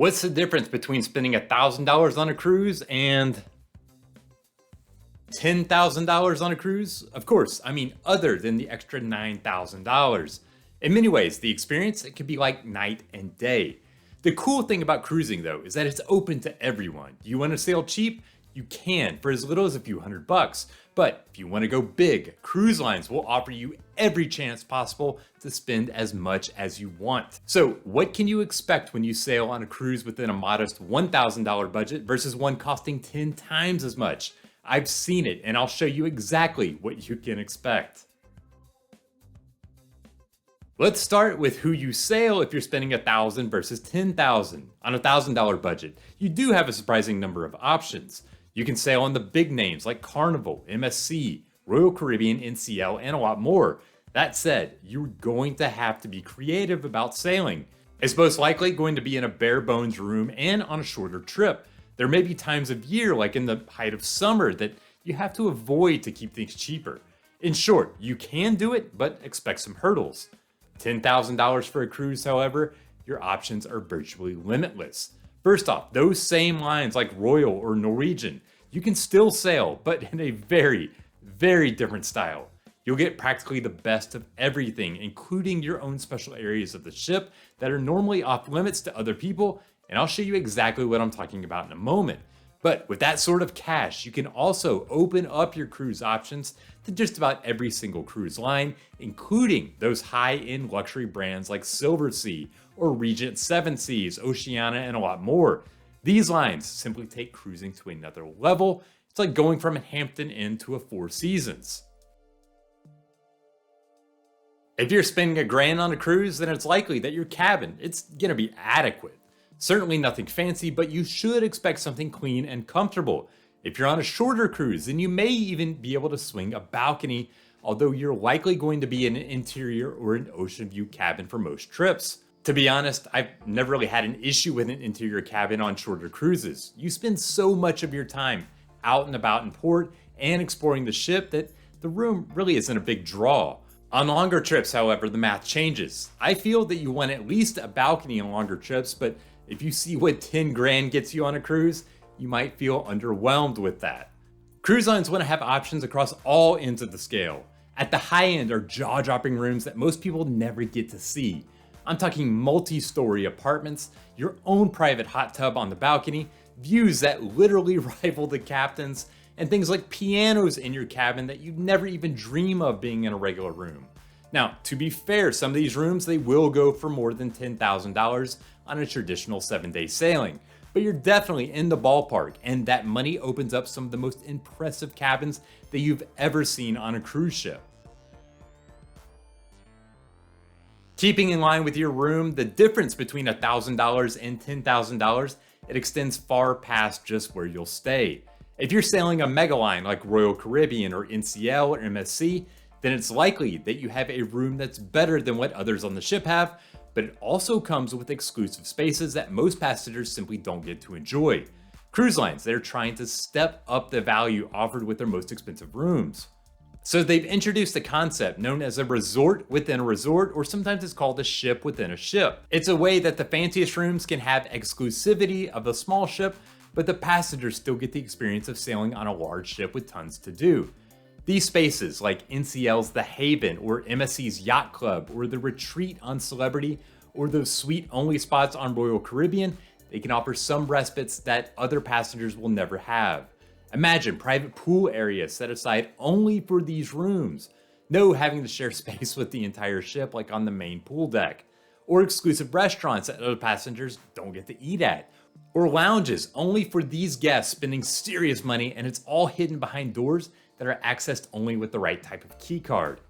What's the difference between spending $1,000 on a cruise and $10,000 on a cruise? Of course, I mean other than the extra $9,000. In many ways, the experience it could be like night and day. The cool thing about cruising though is that it's open to everyone. You want to sail cheap? You can for as little as a few $100. But if you want to go big, cruise lines will offer you every chance possible to spend as much as you want. So what can you expect when you sail on a cruise within a modest $1,000 budget versus one costing 10 times as much? I've seen it and I'll show you exactly what you can expect. Let's start with who you sail if you're spending $1,000 versus $10,000. On a $1,000 budget, you do have a surprising number of options. You can sail on the big names like Carnival, MSC, Royal Caribbean, NCL, and a lot more. That said, you're going to have to be creative about sailing. It's most likely going to be in a bare bones room and on a shorter trip. There may be times of year, like in the height of summer, that you have to avoid to keep things cheaper. In short, you can do it, but expect some hurdles. $10,000 for a cruise, however, your options are virtually limitless. First off, those same lines like Royal or Norwegian, you can still sail, but in a very, very different style. You'll get practically the best of everything, including your own special areas of the ship that are normally off limits to other people, and I'll show you exactly what I'm talking about in a moment. But with that sort of cash, you can also open up your cruise options to just about every single cruise line, including those high-end luxury brands like Silversea or Regent Seven Seas, Oceania, and a lot more. These lines simply take cruising to another level. It's like going from a Hampton Inn to a Four Seasons. If you're spending $1,000 on a cruise, then it's likely that your cabin, it's gonna be adequate. Certainly nothing fancy, but you should expect something clean and comfortable. If you're on a shorter cruise, then you may even be able to swing a balcony, although you're likely going to be in an interior or an ocean view cabin for most trips. To be honest, I've never really had an issue with an interior cabin on shorter cruises. You spend so much of your time out and about in port and exploring the ship that the room really isn't a big draw. On longer trips, however, the math changes. I feel that you want at least a balcony on longer trips, but if you see what 10 grand gets you on a cruise, you might feel underwhelmed with that. Cruise lines want to have options across all ends of the scale. At the high end are jaw-dropping rooms that most people never get to see. I'm talking multi-story apartments, your own private hot tub on the balcony, views that literally rival the captain's, and things like pianos in your cabin that you'd never even dream of being in a regular room. Now, to be fair, some of these rooms, they will go for more than $10,000 on a traditional 7-day sailing, but you're definitely in the ballpark, and that money opens up some of the most impressive cabins that you've ever seen on a cruise ship. Keeping in line with your room, the difference between $1,000 and $10,000, it extends far past just where you'll stay. If you're sailing a mega line like Royal Caribbean or NCL or MSC, then it's likely that you have a room that's better than what others on the ship have, but it also comes with exclusive spaces that most passengers simply don't get to enjoy. Cruise lines, they're trying to step up the value offered with their most expensive rooms. So they've introduced a concept known as a resort within a resort, or sometimes it's called a ship within a ship. It's a way that the fanciest rooms can have exclusivity of a small ship, but the passengers still get the experience of sailing on a large ship with tons to do. These spaces, like NCL's The Haven, or MSC's Yacht Club, or the Retreat on Celebrity, or those suite-only spots on Royal Caribbean, they can offer some respites that other passengers will never have. Imagine private pool areas set aside only for these rooms. No having to share space with the entire ship like on the main pool deck. Or exclusive restaurants that other passengers don't get to eat at. Or lounges only for these guests spending serious money, and it's all hidden behind doors that are accessed only with the right type of key card.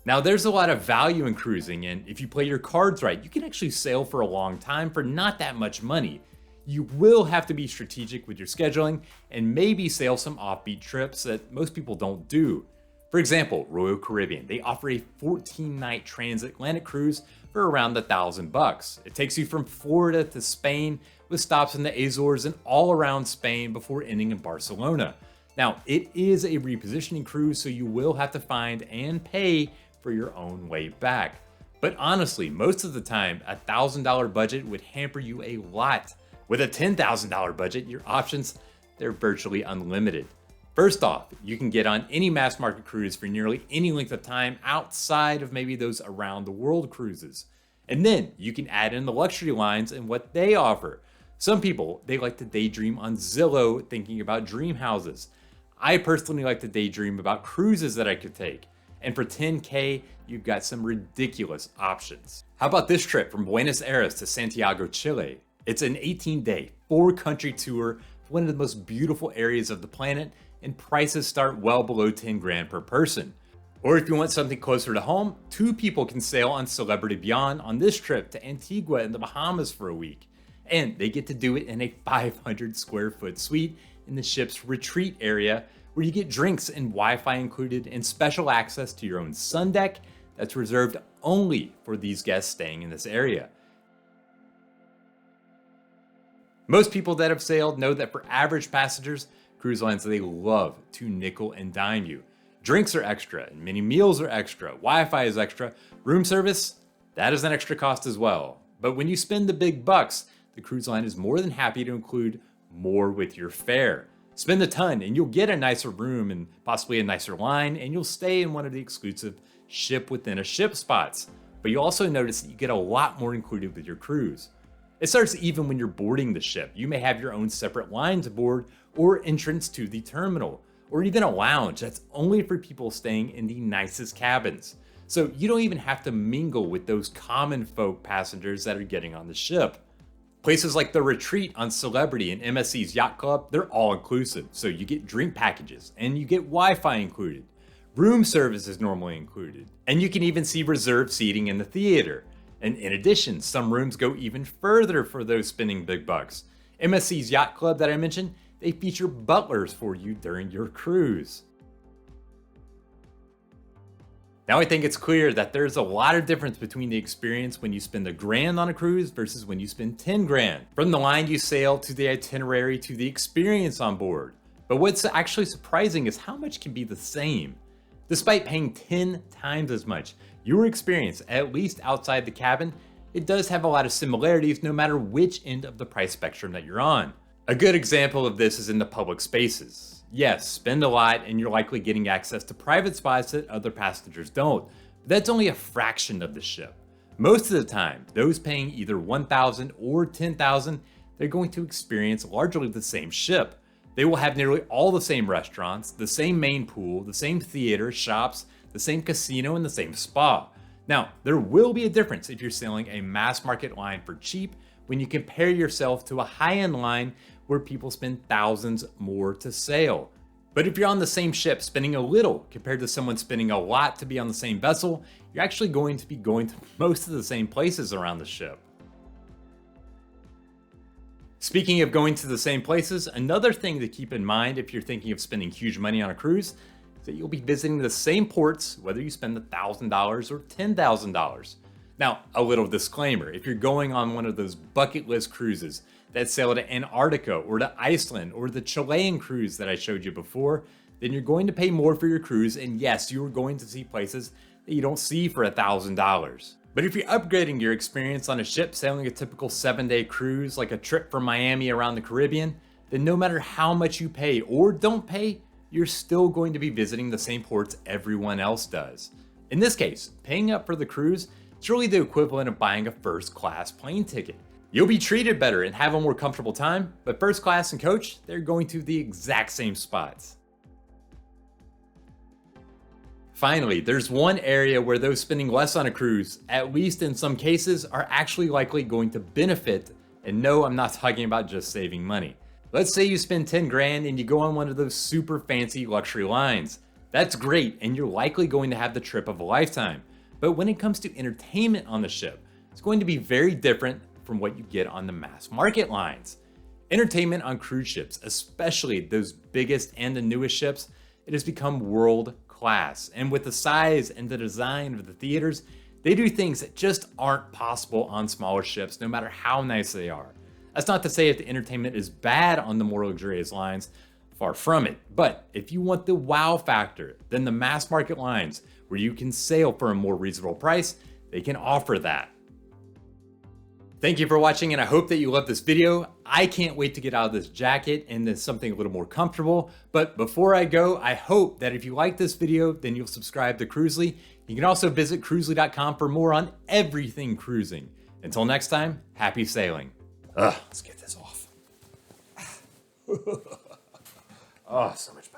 Now there's a lot of value in cruising, and if you play your cards right, you can actually sail for a long time for not that much money. You will have to be strategic with your scheduling and maybe sail some offbeat trips that most people don't do. For example, Royal Caribbean, they offer a 14-night transatlantic cruise for around $1,000. It takes you from Florida to Spain with stops in the Azores and all around Spain before ending in Barcelona. Now, it is a repositioning cruise, so you will have to find and pay for your own way back. But honestly, most of the time, a $1,000 budget would hamper you a lot. With a $10,000 budget, your options, they're virtually unlimited. First off, you can get on any mass market cruise for nearly any length of time outside of maybe those around the world cruises. And then you can add in the luxury lines and what they offer. Some people, they like to daydream on Zillow thinking about dream houses. I personally like to daydream about cruises that I could take. And for $10K, you've got some ridiculous options. How about this trip from Buenos Aires to Santiago, Chile? It's an 18-day, 4-country tour to one of the most beautiful areas of the planet, and prices start well below 10 grand per person. Or if you want something closer to home, 2 people can sail on Celebrity Beyond on this trip to Antigua in the Bahamas for a week. And they get to do it in a 500 square foot suite in the ship's retreat area, where you get drinks and Wi-Fi included and special access to your own sun deck that's reserved only for these guests staying in this area. Most people that have sailed know that for average passengers, cruise lines, they love to nickel and dime you. Drinks are extra and many meals are extra. Wi-Fi is extra. Room service, that is an extra cost as well. But when you spend the big bucks, the cruise line is more than happy to include more with your fare. Spend a ton and you'll get a nicer room and possibly a nicer line, and you'll stay in one of the exclusive ship within a ship spots. But you'll also notice that you get a lot more included with your cruise. It starts even when you're boarding the ship. You may have your own separate line to board or entrance to the terminal, or even a lounge that's only for people staying in the nicest cabins. So you don't even have to mingle with those common folk passengers that are getting on the ship. Places like the Retreat on Celebrity and MSC's Yacht Club, they're all inclusive. So you get drink packages and you get Wi-Fi included. Room service is normally included. And you can even see reserved seating in the theater. And in addition, some rooms go even further for those spending big bucks. MSC's Yacht Club that I mentioned, they feature butlers for you during your cruise. Now I think it's clear that there's a lot of difference between the experience when you spend $1,000 on a cruise versus when you spend 10 grand. From the line you sail to the itinerary to the experience on board. But what's actually surprising is how much can be the same. Despite paying 10 times as much, your experience, at least outside the cabin, it does have a lot of similarities no matter which end of the price spectrum that you're on. A good example of this is in the public spaces. Yes, spend a lot and you're likely getting access to private spots that other passengers don't, but that's only a fraction of the ship. Most of the time, those paying either $1,000 or $10,000, they're going to experience largely the same ship. They will have nearly all the same restaurants, the same main pool, the same theater, shops, the same casino, and the same spa. Now, there will be a difference if you're sailing a mass market line for cheap when you compare yourself to a high-end line where people spend thousands more to sail. But if you're on the same ship spending a little compared to someone spending a lot to be on the same vessel, you're actually going to be going to most of the same places around the ship. Speaking of going to the same places, another thing to keep in mind if you're thinking of spending huge money on a cruise is that you'll be visiting the same ports whether you spend $1,000 or $10,000. Now, a little disclaimer, if you're going on one of those bucket list cruises that sail to Antarctica or to Iceland or the Chilean cruise that I showed you before, then you're going to pay more for your cruise, and yes, you're going to see places that you don't see for $1,000. But if you're upgrading your experience on a ship sailing a typical 7-day cruise like a trip from Miami around the Caribbean, then no matter how much you pay or don't pay, you're still going to be visiting the same ports everyone else does. In this case, paying up for the cruise is really the equivalent of buying a first-class plane ticket. You'll be treated better and have a more comfortable time, but first class and coach, they're going to the exact same spots. Finally, there's one area where those spending less on a cruise, at least in some cases, are actually likely going to benefit. And no, I'm not talking about just saving money. Let's say you spend 10 grand and you go on one of those super fancy luxury lines. That's great, and you're likely going to have the trip of a lifetime. But when it comes to entertainment on the ship, it's going to be very different from what you get on the mass market lines. Entertainment on cruise ships, especially those biggest and the newest ships, it has become world class. And with the size and the design of the theaters, they do things that just aren't possible on smaller ships, no matter how nice they are. That's not to say if the entertainment is bad on the more luxurious lines, far from it. But if you want the wow factor, then the mass market lines, where you can sail for a more reasonable price, they can offer that. Thank you for watching, and I hope that you loved this video. I can't wait to get out of this jacket into something a little more comfortable. But before I go, I hope that if you like this video, then you'll subscribe to Cruzely. You can also visit Cruzely.com for more on everything cruising. Until next time, happy sailing. Let's get this off. Oh, so much better.